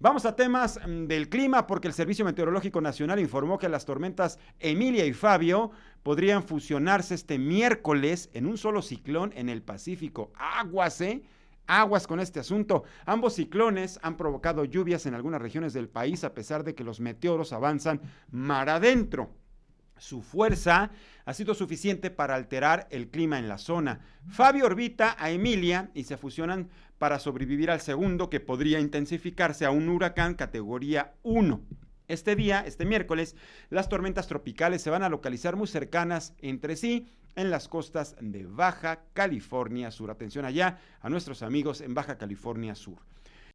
Vamos a temas del clima porque el Servicio Meteorológico Nacional informó que las tormentas Emilia y Fabio podrían fusionarse este miércoles en un solo ciclón en el Pacífico. Aguas, ¿eh? Aguas con este asunto. Ambos ciclones han provocado lluvias en algunas regiones del país a pesar de que los meteoros avanzan mar adentro. Su fuerza ha sido suficiente para alterar el clima en la zona. Fabio orbita a Emilia y se fusionan para sobrevivir al segundo, que podría intensificarse a un huracán categoría 1. Este miércoles, las tormentas tropicales se van a localizar muy cercanas entre sí en las costas de Baja California Sur. Atención allá a nuestros amigos en Baja California Sur.